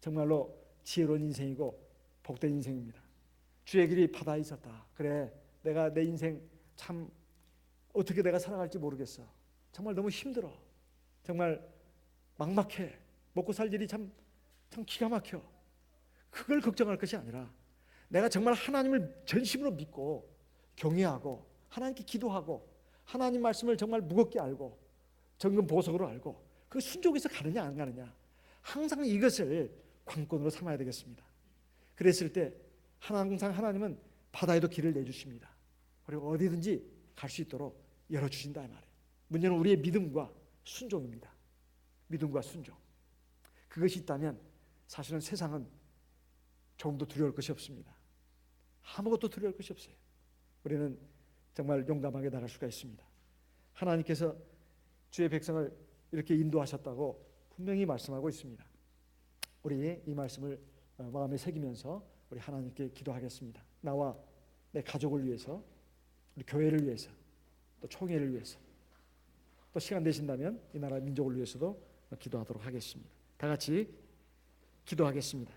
정말로 지혜로운 인생이고 복된 인생입니다. 주의 길이 바다에 있었다. 그래, 내가 내 인생 참 어떻게 내가 살아갈지 모르겠어. 정말 너무 힘들어. 정말 막막해. 먹고 살 일이 참 기가 막혀. 그걸 걱정할 것이 아니라 내가 정말 하나님을 전심으로 믿고 경외하고 하나님께 기도하고 하나님 말씀을 정말 무겁게 알고 정금 보석으로 알고 그 순종해서 가느냐 안 가느냐, 항상 이것을 관건으로 삼아야 되겠습니다. 그랬을 때 항상 하나님은 바다에도 길을 내주십니다. 그리고 어디든지 갈 수 있도록 열어주신다 이 말이에요. 문제는 우리의 믿음과 순종입니다. 믿음과 순종. 그것이 있다면 사실은 세상은 조금도 두려울 것이 없습니다. 아무것도 두려울 것이 없어요. 우리는 정말 용감하게 나갈 수가 있습니다. 하나님께서 주의 백성을 이렇게 인도하셨다고 분명히 말씀하고 있습니다. 우리 이 말씀을 마음에 새기면서 우리 하나님께 기도하겠습니다. 나와 내 가족을 위해서, 우리 교회를 위해서, 또 총회를 위해서, 또 시간 되신다면 이 나라 민족을 위해서도 기도하도록 하겠습니다. 다 같이 기도하겠습니다.